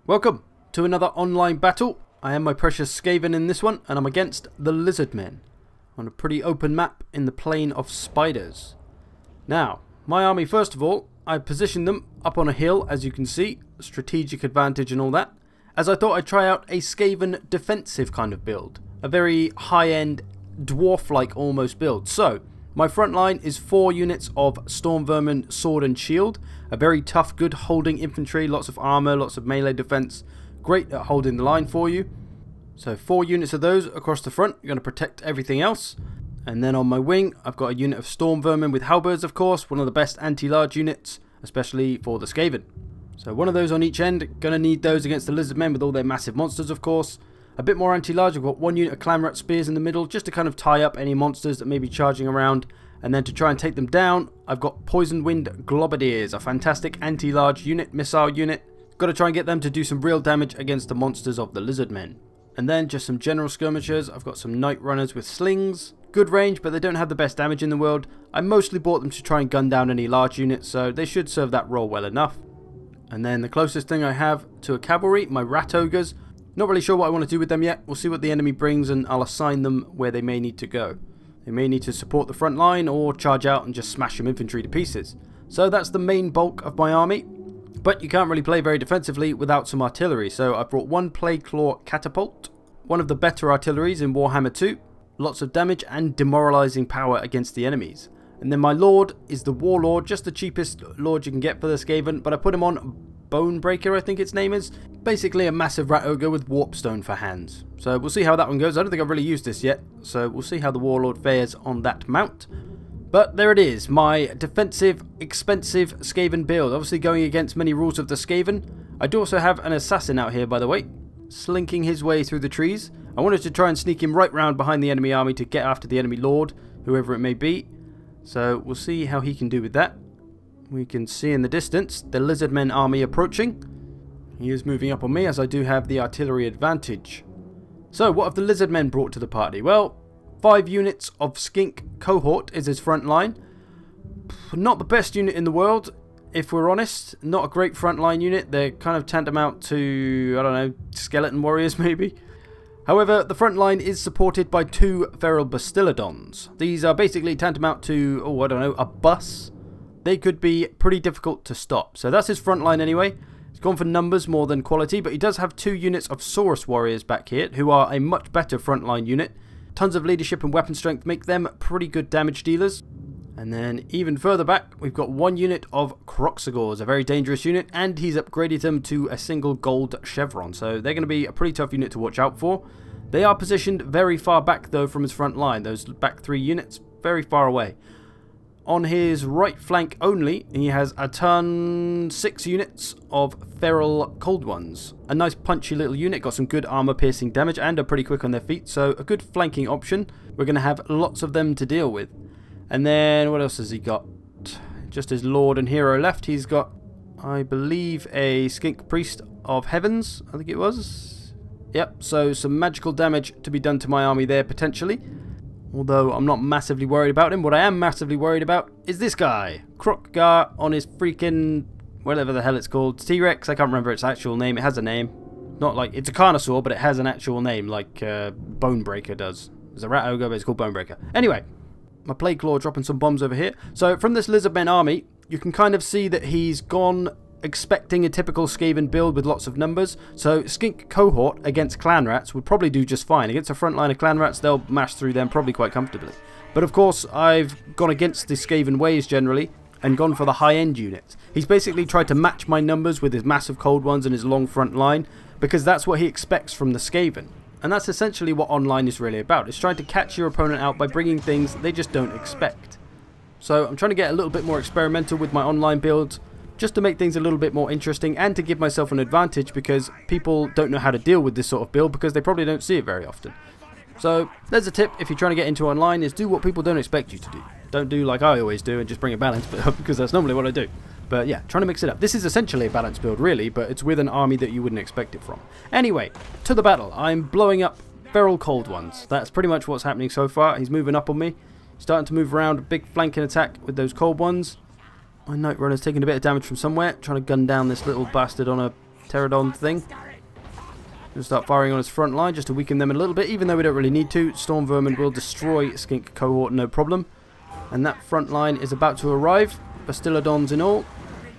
Welcome to another online battle. I am my precious Skaven in this one, and I'm against the Lizardmen on a pretty open map in the Plain of Spiders. Now, my army, first of all, I positioned them up on a hill, as you can see, strategic advantage and all that, as I thought I'd try out a Skaven defensive kind of build, a very high-end, dwarf-like almost build. So, my front line is 4 units of Storm Vermin, Sword and Shield. A very tough, good holding infantry, lots of armor, lots of melee defense. Great at holding the line for you. So 4 units of those across the front. You're going to protect everything else. And then on my wing, I've got a unit of Storm Vermin with Halberds, of course. One of the best anti-large units, especially for the Skaven. So one of those on each end. Going to need those against the Lizardmen with all their massive monsters, of course. A bit more anti-large, I've got 1 unit of Clan Rat Spears in the middle, just to kind of tie up any monsters that may be charging around. And then to try and take them down, I've got Poison Wind Globadiers, a fantastic anti-large unit, missile unit. Got to try and get them to do some real damage against the monsters of the Lizardmen. And then just some general skirmishers. I've got some Night Runners with slings. Good range, but they don't have the best damage in the world. I mostly bought them to try and gun down any large units, so they should serve that role well enough. And then the closest thing I have to a cavalry, my Rat Ogres. Not really sure what I want to do with them yet. We'll see what the enemy brings and I'll assign them where they may need to go. They may need to support the front line or charge out and just smash some infantry to pieces. So that's the main bulk of my army. But you can't really play very defensively without some artillery. So I've brought 1 Plague Claw Catapult. One of the better artilleries in Warhammer 2. Lots of damage and demoralizing power against the enemies. And then my Lord is the Warlord. Just the cheapest Lord you can get for the Skaven. But I put him on Bonebreaker, I think its name is. Basically a massive rat ogre with Warpstone for hands. So we'll see how that one goes. I don't think I've really used this yet. So we'll see how the Warlord fares on that mount. But there it is. My defensive, expensive Skaven build. Obviously going against many rules of the Skaven. I do also have an assassin out here, by the way. Slinking his way through the trees. I wanted to try and sneak him right round behind the enemy army to get after the enemy Lord. Whoever it may be. So we'll see how he can do with that. We can see in the distance the Lizardmen army approaching. He is moving up on me as I do have the artillery advantage. So what have the Lizardmen brought to the party? Well, 5 units of Skink Cohort is his front line. Not the best unit in the world, if we're honest. Not a great frontline unit. They're kind of tantamount to, I don't know, skeleton warriors maybe. However, the front line is supported by 2 Feral Bastillodons. These are basically tantamount to, oh, I don't know, a bus. They could be pretty difficult to stop. So that's his front line anyway. He's gone for numbers more than quality, but he does have 2 units of Saurus Warriors back here, who are a much better frontline unit. Tons of leadership and weapon strength make them pretty good damage dealers. And then even further back, we've got 1 unit of Croxagors, a very dangerous unit, and he's upgraded them to a single gold chevron. So they're going to be a pretty tough unit to watch out for. They are positioned very far back though from his front line. Those back 3 units, very far away. On his right flank only, he has a turn 6 units of Feral Cold Ones. A nice punchy little unit, got some good armor piercing damage and are pretty quick on their feet, so a good flanking option. We're going to have lots of them to deal with. And then what else has he got? Just his Lord and Hero left. He's got, I believe, a Skink Priest of Heavens, I think it was. Yep, so some magical damage to be done to my army there potentially. Although I'm not massively worried about him. What I am massively worried about is this guy. Crockgar on his freaking, whatever the hell it's called. T-Rex, I can't remember its actual name. It has a name. Not like, it's a Carnosaur, but it has an actual name like Bonebreaker does. There's a Rat Ogre, but it's called Bonebreaker. Anyway, my Plague Claw dropping some bombs over here. So from this Lizardmen army, you can kind of see that he's gone expecting a typical Skaven build with lots of numbers. So Skink Cohort against Clan Rats would probably do just fine. Against a front line of Clan Rats, they'll mash through them probably quite comfortably. But of course, I've gone against the Skaven ways generally and gone for the high-end units. He's basically tried to match my numbers with his massive cold ones and his long front line because that's what he expects from the Skaven. And that's essentially what online is really about. It's trying to catch your opponent out by bringing things they just don't expect. So I'm trying to get a little bit more experimental with my online builds, just to make things a little bit more interesting and to give myself an advantage because people don't know how to deal with this sort of build because they probably don't see it very often. So there's a tip if you're trying to get into online, is do what people don't expect you to do. Don't do like I always do and just bring a balance because that's normally what I do. But yeah, trying to mix it up. This is essentially a balanced build really, but it's with an army that you wouldn't expect it from. Anyway, to the battle. I'm blowing up Feral Cold Ones. That's pretty much what's happening so far. He's moving up on me. Starting to move around, a big flanking attack with those Cold Ones. My Night Runner's taking a bit of damage from somewhere, trying to gun down this little bastard on a pterodon thing. We'll start firing on his front line just to weaken them a little bit, even though we don't really need to. Storm Vermin will destroy Skink cohort, no problem. And that front line is about to arrive. Bastillodons in all.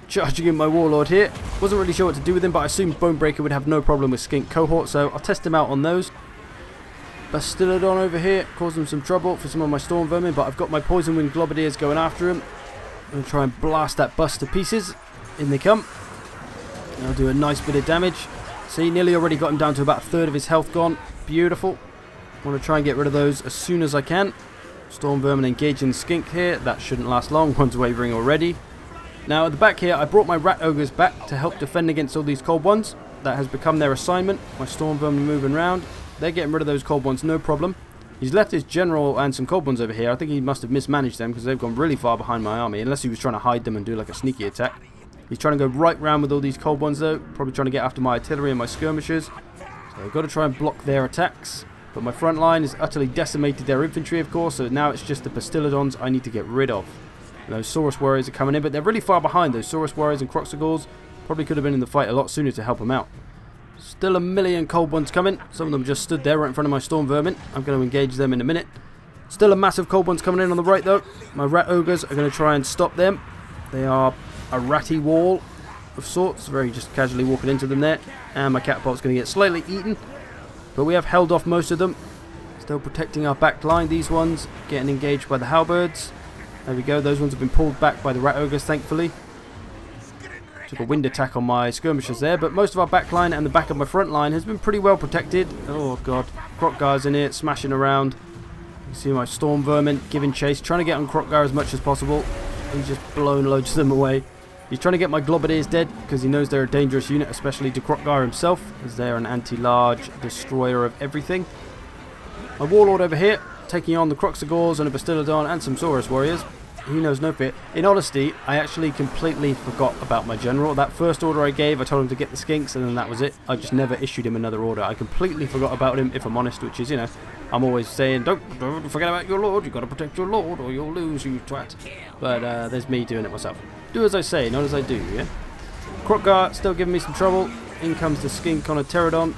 Charging in my Warlord here. Wasn't really sure what to do with him, but I assumed Bonebreaker would have no problem with Skink cohort, so I'll test him out on those. Bastillodon over here, causing some trouble for some of my Storm Vermin, but I've got my Poison Wind Globadiers going after him. I'm going to try and blast that bus to pieces. In they come. And I'll do a nice bit of damage. See, nearly already got him down to about a third of his health gone. Beautiful. I want to try and get rid of those as soon as I can. Storm Vermin engaging Skink here. That shouldn't last long. One's wavering already. Now at the back here, I brought my Rat Ogres back to help defend against all these cold ones. That has become their assignment. My Storm Vermin moving around. They're getting rid of those cold ones, no problem. He's left his general and some cold ones over here. I think he must have mismanaged them because they've gone really far behind my army. Unless he was trying to hide them and do like a sneaky attack. He's trying to go right round with all these cold ones though. Probably trying to get after my artillery and my skirmishers. So I've got to try and block their attacks. But my front line has utterly decimated their infantry, of course. So now it's just the Bastillodons I need to get rid of. And those Saurus Warriors are coming in, but they're really far behind. Those Saurus Warriors and Croxagors probably could have been in the fight a lot sooner to help them out. Still a million cold ones coming. Some of them just stood there right in front of my Storm Vermin. I'm going to engage them in a minute. Still a massive cold ones coming in on the right though. My Rat Ogres are going to try and stop them. They are a ratty wall of sorts. Very just casually walking into them there. And my Catapult's going to get slightly eaten. But we have held off most of them. Still protecting our back line. These ones getting engaged by the Halberds. There we go. Those ones have been pulled back by the Rat Ogres, thankfully. Took a wind attack on my skirmishers there, but most of our back line and the back of my front line has been pretty well protected. Oh god, Krokgar's in here, smashing around. You see my Storm Vermin giving chase, trying to get on Krokgar as much as possible. He's just blown loads of them away. He's trying to get my Globadiers dead because he knows they're a dangerous unit, especially to Krokgar himself, as they're an anti-large destroyer of everything. My Warlord over here, taking on the Croxagors and a Bastillodon and some Saurus Warriors. He knows no fear. In honesty, I actually completely forgot about my general. That first order I gave, I told him to get the Skinks, and then that was it. I just never issued him another order. I completely forgot about him, if I'm honest, which is, you know, I'm always saying, don't forget about your lord, you've got to protect your lord, or you'll lose, you twat. But there's me doing it myself. Do as I say, not as I do, yeah? Krokgar still giving me some trouble. In comes the Skink on a Pterodon.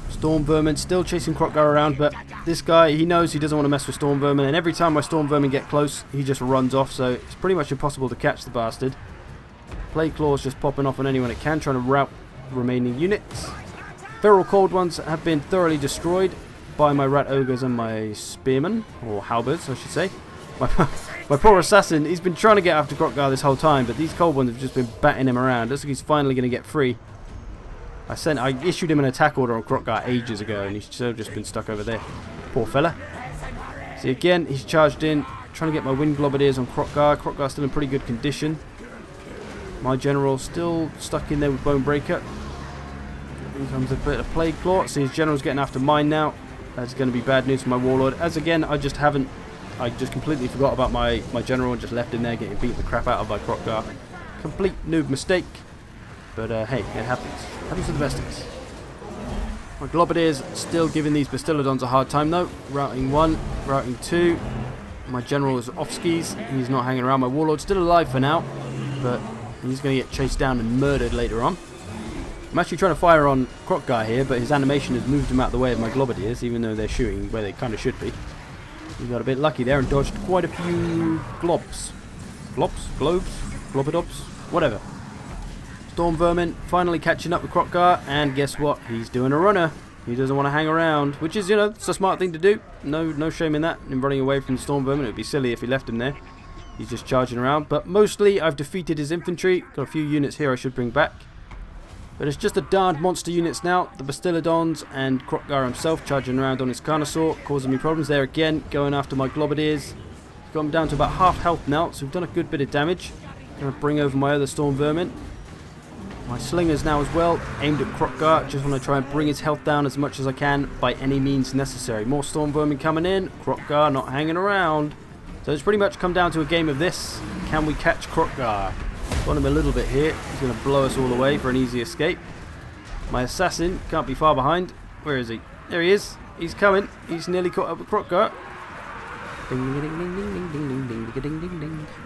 Storm Vermin still chasing Krokgar around, but this guy, he knows he doesn't want to mess with Storm Vermin, and every time my Storm Vermin get close, he just runs off, so it's pretty much impossible to catch the bastard. Plague Claw's just popping off on anyone it can, trying to rout the remaining units. Feral Cold Ones have been thoroughly destroyed by my Rat Ogres and my Spearmen, or Halberds, I should say. My poor assassin, he's been trying to get after Krokgar this whole time, but these Cold Ones have just been batting him around. Looks like he's finally going to get free. I issued him an attack order on Krokgar ages ago, and he's still just been stuck over there. Poor fella. See, again, he's charged in, trying to get my Wind Globadiers on Krokgar. Krokgar's still in pretty good condition. My general still stuck in there with Bonebreaker. Here comes a bit of Plague Claw. See, his general's getting after mine now. That's going to be bad news for my Warlord. As again, I just completely forgot about my general and just left him there getting beaten the crap out of by Krokgar. Complete noob mistake. But hey, it happens. Happens to the best of us. My Globadiers still giving these Bastillodons a hard time though. Routing 1, routing 2. My general is off skis. He's not hanging around. My Warlord's still alive for now, but he's going to get chased down and murdered later on. I'm actually trying to fire on Krokgar here, but his animation has moved him out of the way of my Globadiers, even though they're shooting where they kind of should be. We got a bit lucky there and dodged quite a few globs. Globs? Globes? Globadobs? Whatever. Storm Vermin finally catching up with Krokgar, and guess what? He's doing a runner. He doesn't want to hang around, which is, you know, it's a smart thing to do. No shame in that, in running away from the Storm Vermin. It would be silly if he left him there. He's just charging around, but mostly I've defeated his infantry. Got a few units here I should bring back. But it's just the darned monster units now. The Bastillodons and Krokgar himself charging around on his Carnosaur, causing me problems there again, going after my Globadiers. Got him down to about half health now, so we've done a good bit of damage. Gonna bring over my other Storm Vermin. My Slingers now as well, aimed at Krokgar. Just want to try and bring his health down as much as I can by any means necessary. More Storm Vermin coming in, Krokgar not hanging around. So it's pretty much come down to a game of this. Can we catch Krokgar? Got him a little bit here. He's going to blow us all away for an easy escape. My Assassin can't be far behind. Where is he? There he is. He's coming. He's nearly caught up with Krokgar. A little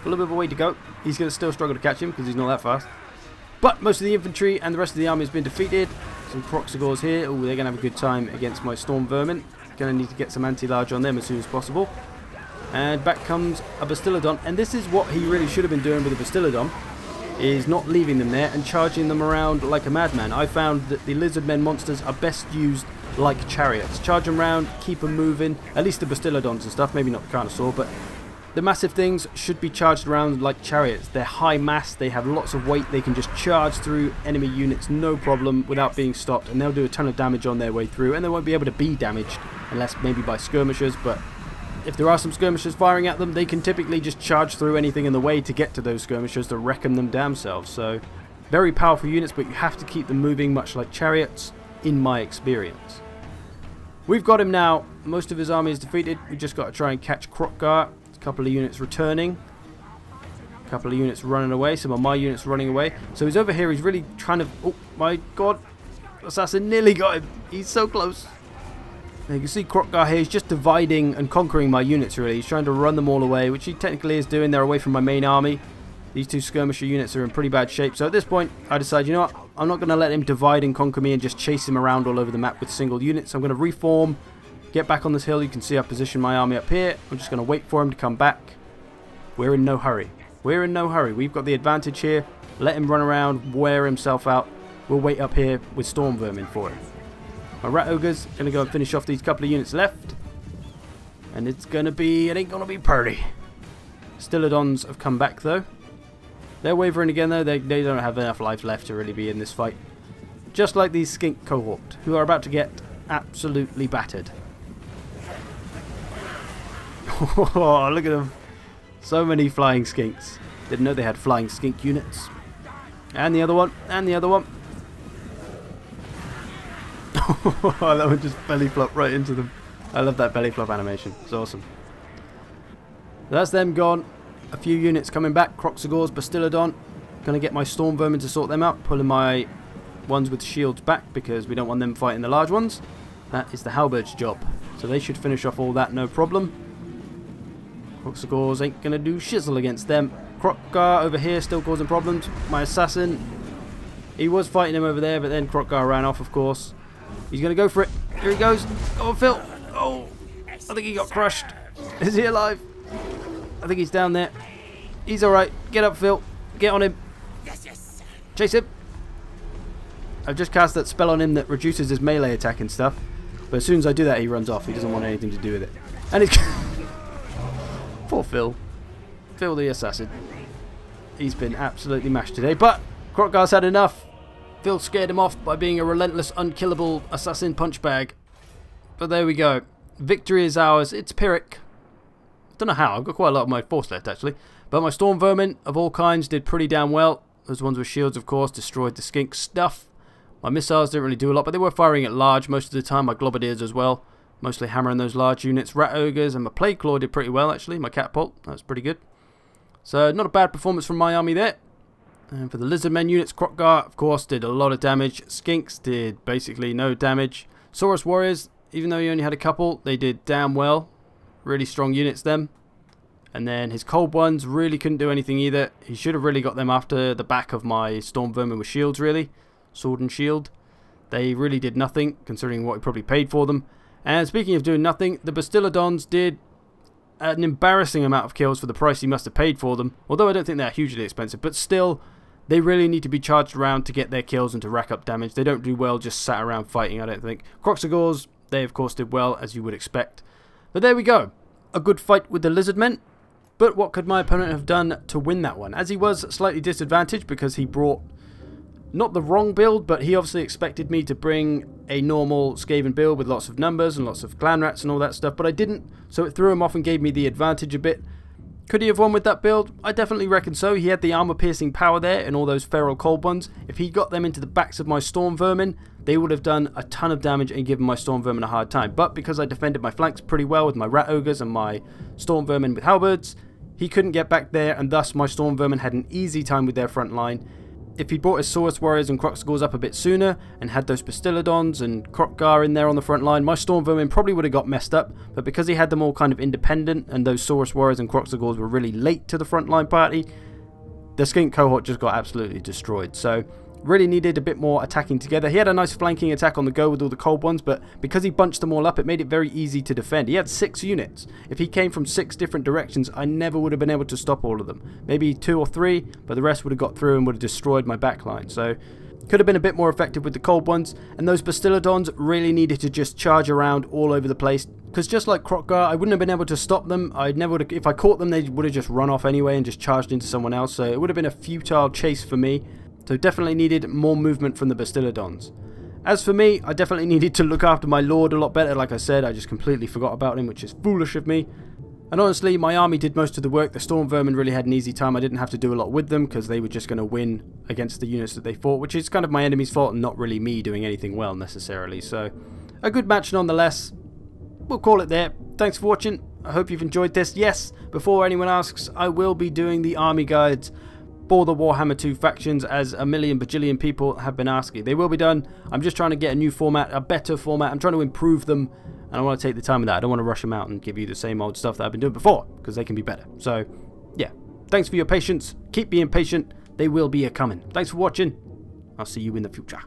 bit of a way to go. He's going to still struggle to catch him because he's not that fast. But most of the infantry and the rest of the army has been defeated. Some Kroxigors here. Oh, they're going to have a good time against my Storm Vermin. Going to need to get some anti-large on them as soon as possible. And back comes a Bastillodon. And this is what he really should have been doing with the Bastillodon, is not leaving them there and charging them around like a madman. I found that the Lizardmen monsters are best used like chariots. Charge them around, keep them moving. At least the Bastillodons and stuff. Maybe not the Carnosaur, but the massive things should be charged around like chariots. They're high mass, they have lots of weight, they can just charge through enemy units no problem without being stopped, and they'll do a ton of damage on their way through, and they won't be able to be damaged unless maybe by skirmishers, but if there are some skirmishers firing at them, they can typically just charge through anything in the way to get to those skirmishers to wreck them damn selves. So very powerful units, but you have to keep them moving much like chariots in my experience. We've got him now. Most of his army is defeated. We just got to try and catch Kroxgar. Couple of units returning, a couple of units running away, some of my units running away. So he's over here, he's really trying to, oh my god, Assassin nearly got him, he's so close. Now you can see Kroxgar here, he's just dividing and conquering my units really. He's trying to run them all away, which he technically is doing. They're away from my main army. These two skirmisher units are in pretty bad shape, so at this point I decide, you know what, I'm not going to let him divide and conquer me and just chase him around all over the map with single units. I'm going to reform, get back on this hill. You can see I position my army up here. I'm just going to wait for him to come back. We're in no hurry. We're in no hurry. We've got the advantage here. Let him run around, wear himself out. We'll wait up here with Storm Vermin for him. My Rat Ogre's going to go and finish off these couple of units left. And it's going to be, it ain't going to be pretty. Stillodons have come back though. They're wavering again though. They don't have enough life left to really be in this fight. Just like these Skink cohort, who are about to get absolutely battered. Oh, look at them. So many flying skinks. Didn't know they had flying skink units. And the other one. And the other one. Oh, that one just belly flop right into them. I love that belly flop animation. It's awesome. That's them gone. A few units coming back. Kroxigors, Bastillodon. Gonna get my Storm Vermin to sort them out. Pulling my ones with shields back because we don't want them fighting the large ones. That is the Halberds job. So they should finish off all that no problem. Kroxigors ain't going to do shizzle against them. Kroxgar over here still causing problems. My Assassin, he was fighting him over there, but then Kroxgar ran off, of course. He's going to go for it. Here he goes. Go on, Phil. Oh, I think he got crushed. Is he alive? I think he's down there. He's alright. Get up, Phil. Get on him. Chase him. I've just cast that spell on him that reduces his melee attack and stuff. But as soon as I do that, he runs off. He doesn't want anything to do with it. And it's... Poor Phil. Phil the Assassin. He's been absolutely mashed today. But Kroxgar's had enough. Phil scared him off by being a relentless, unkillable assassin punch bag. But there we go. Victory is ours. It's Pyrrhic. Don't know how. I've got quite a lot of my force left, actually. But my Storm Vermin of all kinds did pretty damn well. Those ones with shields, of course, destroyed the skink stuff. My missiles didn't really do a lot, but they were firing at large most of the time. My Globadiers as well. Mostly hammering those large units. Rat Ogres and my Plague Claw did pretty well, actually. My Catapult, that was pretty good. So, not a bad performance from my army there. And for the Lizardmen units, Kroxgar, of course, did a lot of damage. Skinks did basically no damage. Saurus Warriors, even though he only had a couple, they did damn well. Really strong units, them. And then his Cold Ones really couldn't do anything either. He should have really got them after the back of my Storm Vermin with shields, really. Sword and shield. They really did nothing, considering what he probably paid for them. And speaking of doing nothing, the Bastillodons did an embarrassing amount of kills for the price he must have paid for them. Although I don't think they're hugely expensive, but still, they really need to be charged around to get their kills and to rack up damage. They don't do well just sat around fighting, I don't think. Kroxigors, they of course did well, as you would expect. But there we go. A good fight with the Lizardmen. But what could my opponent have done to win that one? As he was slightly disadvantaged because he brought not the wrong build, but he obviously expected me to bring a normal Skaven build with lots of numbers and lots of clan rats and all that stuff, but I didn't, so it threw him off and gave me the advantage a bit. Could he have won with that build? I definitely reckon so. He had the armor-piercing power there and all those feral cold ones. If he got them into the backs of my Storm Vermin, they would have done a ton of damage and given my Storm Vermin a hard time. But because I defended my flanks pretty well with my Rat Ogres and my Storm Vermin with Halberds, he couldn't get back there, and thus my Storm Vermin had an easy time with their front line. If he brought his Saurus Warriors and Kroxigors up a bit sooner and had those Bastillodons and Kroxgar in there on the front line, my Storm Vermin probably would have got messed up, but because he had them all kind of independent and those Saurus Warriors and Kroxigors were really late to the front line party, the skink cohort just got absolutely destroyed. So really needed a bit more attacking together. He had a nice flanking attack on the go with all the cold ones, but because he bunched them all up, it made it very easy to defend. He had 6 units. If he came from 6 different directions, I never would have been able to stop all of them. Maybe 2 or 3, but the rest would have got through and would have destroyed my backline. So could have been a bit more effective with the cold ones, and those Bastillodons really needed to just charge around all over the place, because just like Kroq-Gar, I wouldn't have been able to stop them. I never would have, if I caught them, they would have just run off anyway and just charged into someone else, so it would have been a futile chase for me. So definitely needed more movement from the Bastillodons. As for me, I definitely needed to look after my Lord a lot better. Like I said, I just completely forgot about him, which is foolish of me. And honestly, my army did most of the work. The Storm Vermin really had an easy time. I didn't have to do a lot with them because they were just going to win against the units that they fought, which is kind of my enemy's fault and not really me doing anything well necessarily. So a good match nonetheless. We'll call it there. Thanks for watching. I hope you've enjoyed this. Yes, before anyone asks, I will be doing the army guides for the Warhammer 2 factions, as a million bajillion people have been asking. They will be done. I'm just trying to get a new format, a better format. I'm trying to improve them, and I want to take the time with that. I don't want to rush them out and give you the same old stuff that I've been doing before, because they can be better. So, yeah. Thanks for your patience. Keep being patient. They will be a-coming. Thanks for watching. I'll see you in the future.